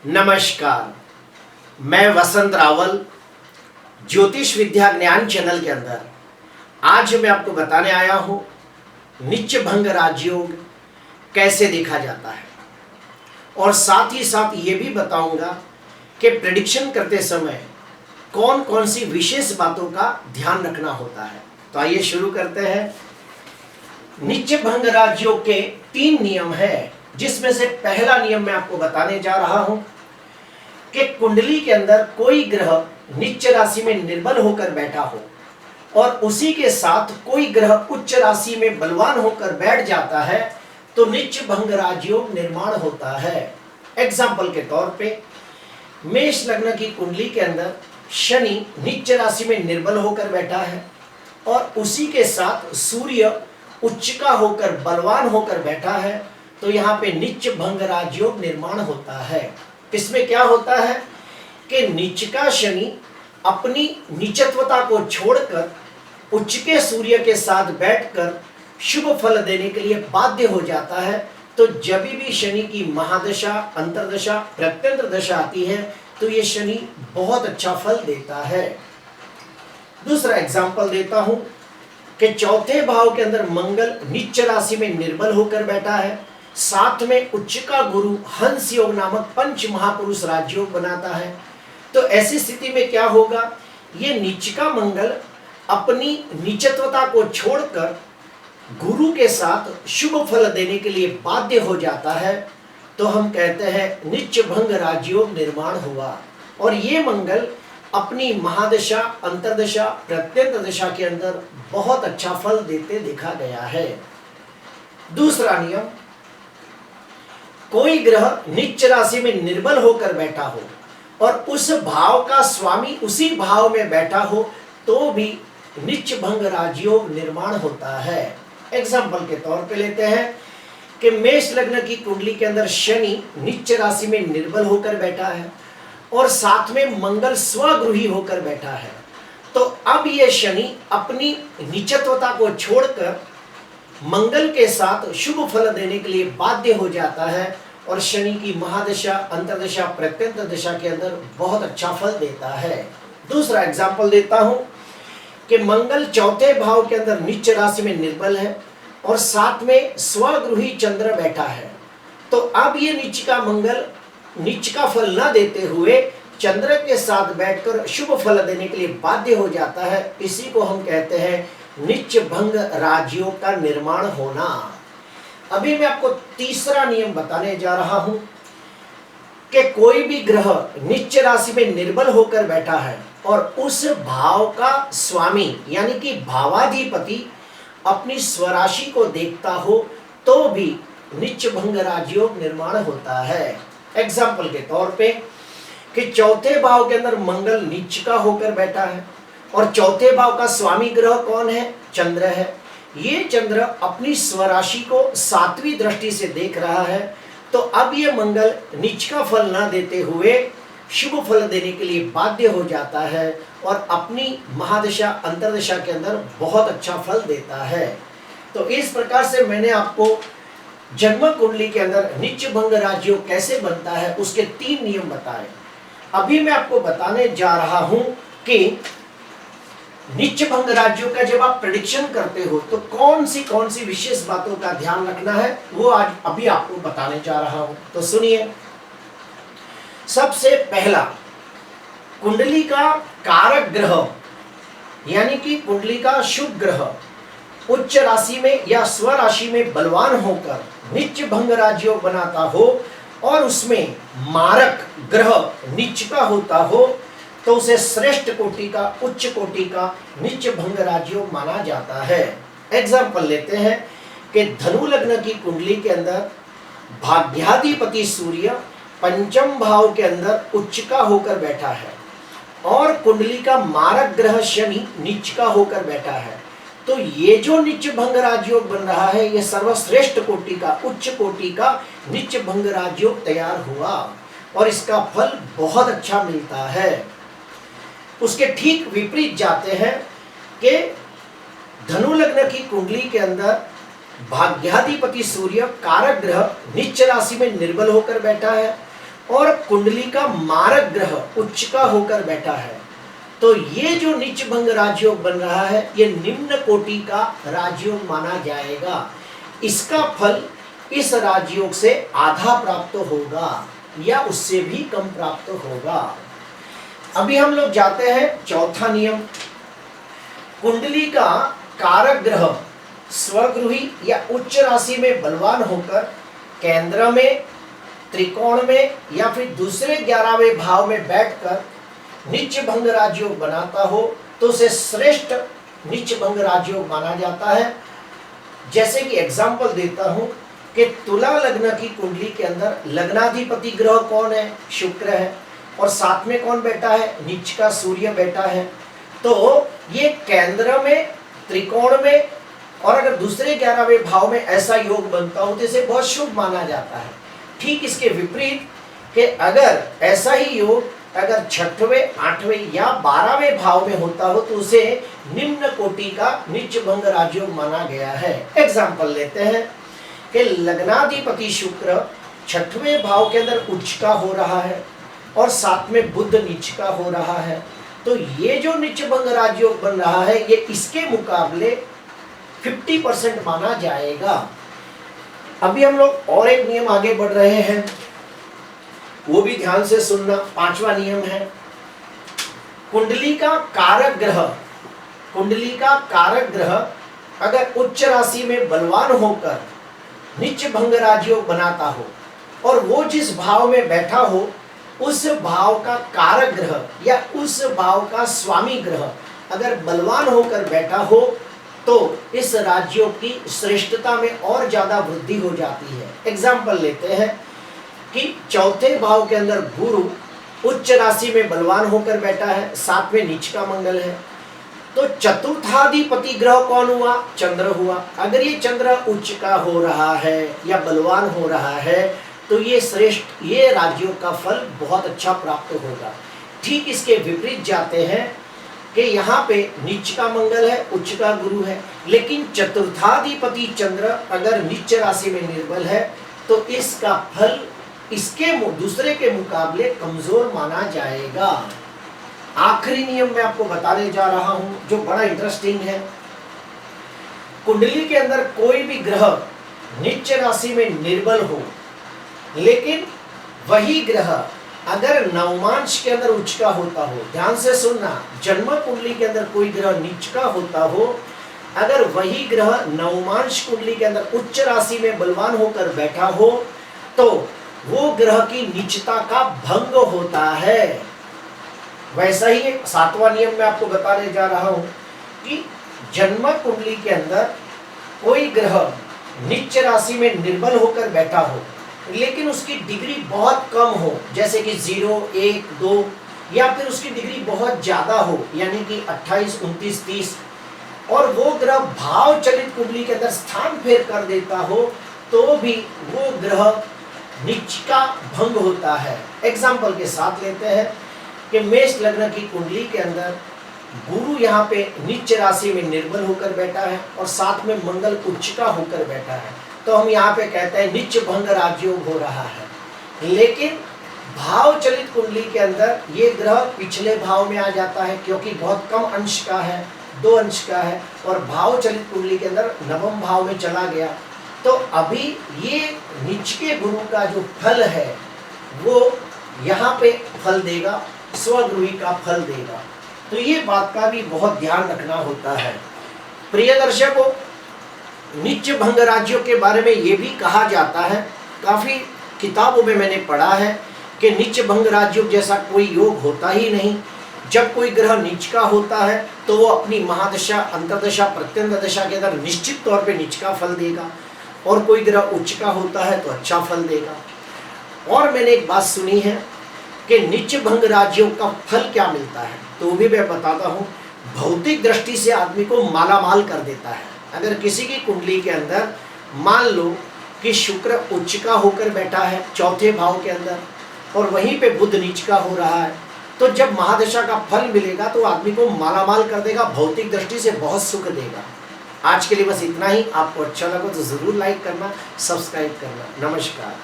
नमस्कार। मैं वसंत रावल ज्योतिष विद्या ज्ञान चैनल के अंदर आज मैं आपको बताने आया हूं नीच भंग राजयोग कैसे देखा जाता है और साथ ही साथ ये भी बताऊंगा कि प्रेडिक्शन करते समय कौन कौन सी विशेष बातों का ध्यान रखना होता है। तो आइए शुरू करते हैं। नीच भंग राजयोग के 3 नियम है, जिसमें से पहला नियम मैं आपको बताने जा रहा हूं कि कुंडली के अंदर कोई ग्रह नीच राशि में निर्बल होकर बैठा हो और उसी के साथ कोई ग्रह उच्च राशि में बलवान होकर बैठ जाता है तो नीच भंग राजयोग निर्माण होता है। एग्जाम्पल के तौर पे मेष लग्न की कुंडली के अंदर शनि नीच राशि में निर्बल होकर बैठा है और उसी के साथ सूर्य उच्चका होकर बलवान होकर बैठा है, तो यहाँ पे नीच भंग राजयोग निर्माण होता है। इसमें क्या होता है कि नीचका शनि अपनी नीचत्वता को छोड़कर उच्च के सूर्य के साथ बैठकर शुभ फल देने के लिए बाध्य हो जाता है। तो जब भी शनि की महादशा, अंतरदशा, प्रत्यंतर दशा आती है तो ये शनि बहुत अच्छा फल देता है। दूसरा एग्जाम्पल देता हूं कि चौथे भाव के अंदर मंगल नीच राशि में निर्बल होकर बैठा है, साथ में उच्च का गुरु हंस योग नामक पंच महापुरुष राजयोग बनाता है। तो ऐसी स्थिति में क्या होगा, ये नीच का मंगल अपनी नीचत्वता को छोड़कर गुरु के साथ शुभ फल देने के लिए बाध्य हो जाता है, तो हम कहते हैं नीच भंग राजयोग निर्माण हुआ। और ये मंगल अपनी महादशा, अंतरदशा, प्रत्यंतर दशा के अंदर बहुत अच्छा फल देते देखा गया है। दूसरा नियम, कोई ग्रह नीच राशि में निर्बल होकर बैठा हो और उस भाव का स्वामी उसी भाव में बैठा हो तो भी नीच भंग राजयोग निर्माण होता है। एग्जाम्पल के तौर पे लेते हैं कि मेष लग्न की कुंडली के अंदर शनि नीच राशि में निर्बल होकर बैठा है और साथ में मंगल स्वगृही होकर बैठा है। तो अब ये शनि अपनी नीचत्वता को छोड़कर मंगल के साथ शुभ फल देने के लिए बाध्य हो जाता है और शनि की महादशा, अंतरदशा, प्रत्यंतर दशा के अंदर बहुत अच्छा फल देता है। दूसरा एग्जाम्पल देता हूं कि मंगल चौथे भाव के अंदर नीच राशि में निर्बल है और साथ में स्वगृही चंद्र बैठा है। तो अब ये नीच का मंगल नीच का फल न देते हुए चंद्र के साथ बैठकर शुभ फल देने के लिए बाध्य हो जाता है। इसी को हम कहते हैं नीच भंग राजयोग का निर्माण होना। अभी मैं आपको तीसरा नियम बताने जा रहा हूं कि कोई भी ग्रह नीच राशि में निर्बल होकर बैठा है और उस भाव का स्वामी यानी कि भावाधिपति अपनी स्वराशि को देखता हो तो भी नीच भंग राजयोग निर्माण होता है। एग्जाम्पल के तौर पे कि चौथे भाव के अंदर मंगल नीच का होकर बैठा है और चौथे भाव का स्वामी ग्रह कौन है, चंद्र है। ये चंद्र अपनी स्वराशि को 7वीं दृष्टि से देख रहा है, तो अब ये मंगल नीच का फल ना देते हुए शुभ फल देने के लिए बाध्य हो जाता है और अपनी महादशा, अंतरदशा के अंदर बहुत अच्छा फल देता है। तो इस प्रकार से मैंने आपको जन्म कुंडली के अंदर नीच भंग राजयोग कैसे बनता है उसके 3 नियम बताए। अभी मैं आपको बताने जा रहा हूं कि नीच भंग राजयोग का जब आप प्रेडिक्शन करते हो तो कौन सी विशेष बातों का ध्यान रखना है, वो आज अभी आपको बताने जा रहा हूं। तो सुनिए, सबसे पहला, कुंडली का कारक ग्रह यानी कि कुंडली का शुभ ग्रह उच्च राशि में या स्वराशि में बलवान होकर नीच भंग राजयोग बनाता हो और उसमें मारक ग्रह नीच का होता हो तो उसे श्रेष्ठ कोटि का, उच्च कोटि का नीच भंग राजयोग माना जाता है। एग्जाम्पल लेते हैं कि धनु लग्न की कुंडली के अंदर भाग्याधिपति सूर्य पंचम भाव के अंदर उच्च का होकर बैठा है और कुंडली का मारक ग्रह शनि नीच का होकर बैठा है, तो ये जो नीच भंग राजयोग बन रहा है ये सर्वश्रेष्ठ कोटि का, उच्च कोटि का नीच भंग राजयोग तैयार हुआ और इसका फल बहुत अच्छा मिलता है। उसके ठीक विपरीत जाते हैं कि धनु लग्न की कुंडली के अंदर भाग्याधिपति सूर्य कारक ग्रह नीच राशि में निर्बल होकर बैठा है और कुंडली का मारक ग्रह उच्च का होकर बैठा है, तो ये जो नीच भंग राजयोग बन रहा है ये निम्न कोटि का राजयोग माना जाएगा। इसका फल इस राजयोग से आधा प्राप्त होगा या उससे भी कम प्राप्त होगा। अभी हम लोग जाते हैं चौथा नियम। कुंडली का कारक ग्रह स्वगृही या उच्च राशि में बलवान होकर केंद्र में, त्रिकोण में या फिर दूसरे 11वें भाव में बैठकर नीच भंग राजयोग बनाता हो तो उसे श्रेष्ठ नीच भंग राजयोग माना जाता है। जैसे कि एग्जाम्पल देता हूं कि तुला लग्न की कुंडली के अंदर लग्नाधिपति ग्रह कौन है? शुक्र है, और साथ में कौन बैठा है? नीच का सूर्य बैठा है। तो ये केंद्र में, त्रिकोण में और अगर दूसरे 11वें भाव में ऐसा योग बनता हो तो इसे बहुत शुभ माना जाता है। ठीक इसके विपरीत कि अगर ऐसा ही योग अगर 6वें, 8वें या 12वें भाव में होता हो तो उसे निम्न कोटि का नीच भंग राजयोग माना गया है। एग्जाम्पल लेते हैं कि लग्नाधिपति शुक्र 6वें भाव के अंदर उच्च का हो रहा है और साथ में बुध नीच का हो रहा है, तो ये जो नीच भंग राजयोग बन रहा है ये इसके मुकाबले 50% माना जाएगा। अभी हम लोग और एक नियम आगे बढ़ रहे हैं, वो भी ध्यान से सुनना। 5वां नियम है कुंडली का कारक ग्रह, कुंडली का कारक ग्रह अगर उच्च राशि में बलवान होकर नीच भंग राजयोग बनाता हो और वो जिस भाव में बैठा हो उस भाव का कारक ग्रह या उस भाव का स्वामी ग्रह अगर बलवान होकर बैठा हो तो इस राजयोग की श्रेष्ठता में और ज्यादा वृद्धि हो जाती है। एग्जाम्पल लेते हैं कि चौथे भाव के अंदर गुरु उच्च राशि में बलवान होकर बैठा है, साथ में नीच का मंगल है, तो चतुर्थाधिपति ग्रह कौन हुआ? चंद्र हुआ। अगर ये चंद्र उच्च का हो रहा है या बलवान हो रहा है तो ये श्रेष्ठ, ये राजयोग का फल बहुत अच्छा प्राप्त होगा। ठीक इसके विपरीत जाते हैं कि यहाँ पे नीच का मंगल है, उच्च का गुरु है, लेकिन चतुर्थाधिपति चंद्र अगर नीच राशि में निर्बल है तो इसका फल इसके दूसरे के मुकाबले कमजोर माना जाएगा। आखिरी नियम मैं आपको बताने जा रहा हूं जो बड़ा इंटरेस्टिंग है। कुंडली के अंदर कोई भी ग्रह नीच राशि में निर्बल हो, लेकिन वही ग्रह अगर नवमांश के अंदर उच्च का होता हो, ध्यान से सुनना, जन्म कुंडली के अंदर कोई ग्रह नीच का होता हो, अगर वही ग्रह नवमांश कुंडली के अंदर उच्च राशि में बलवान होकर बैठा हो तो वो ग्रह की नीचता का भंग होता है। वैसा ही 7वां नियम मैं आपको बताने जा रहा हूं कि जन्म कुंडली के अंदर कोई ग्रह नीच राशि में निर्बल होकर बैठा हो लेकिन उसकी डिग्री बहुत कम हो, जैसे कि 0, 1, 2 या फिर उसकी डिग्री बहुत ज्यादा हो यानी कि 28, 29, 30 और वो ग्रह भाव चलित कुंडली के अंदर स्थान फेर कर देता हो तो भी वो ग्रह नीच का भंग होता है। एग्जाम्पल के साथ लेते हैं कि मेष लग्न की कुंडली के अंदर गुरु यहाँ पे नीच राशि में निर्बल होकर बैठा है और साथ में मंगल उच्च का होकर बैठा है, तो हम यहाँ पे कहते हैं नीच भंग राजयोग हो रहा है। लेकिन भाव चलित कुंडली के अंदर ये ग्रह पिछले भाव में आ जाता है क्योंकि बहुत कम अंश का है, 2 अंश का है, और भाव चलित कुंडली के अंदर नवम भाव में चला गया, तो अभी ये नीच के गुरु का जो फल है वो यहाँ पे फल देगा, स्वगृही का फल देगा। तो ये बात का भी बहुत ध्यान रखना होता है। प्रिय दर्शकों, नीच भंग राज्यों के बारे में ये भी कहा जाता है, काफ़ी किताबों में मैंने पढ़ा है कि नीच भंग राज्यों जैसा कोई योग होता ही नहीं। जब कोई ग्रह नीच का होता है तो वो अपनी महादशा, अंतर्दशा, प्रत्यंत दशा के अंदर निश्चित तौर पे नीच का फल देगा, और कोई ग्रह उच्च का होता है तो अच्छा फल देगा। और मैंने एक बात सुनी है कि नीच भंग राज्यों का फल क्या मिलता है, तो वो भी मैं बताता हूँ। भौतिक दृष्टि से आदमी को मालामाल कर देता है। अगर किसी की कुंडली के अंदर मान लो कि शुक्र उच्च का होकर बैठा है चौथे भाव के अंदर और वहीं पे बुध नीच का हो रहा है, तो जब महादशा का फल मिलेगा तो आदमी को मालामाल कर देगा, भौतिक दृष्टि से बहुत सुख देगा। आज के लिए बस इतना ही। आपको अच्छा लगा तो ज़रूर लाइक करना, सब्सक्राइब करना। नमस्कार।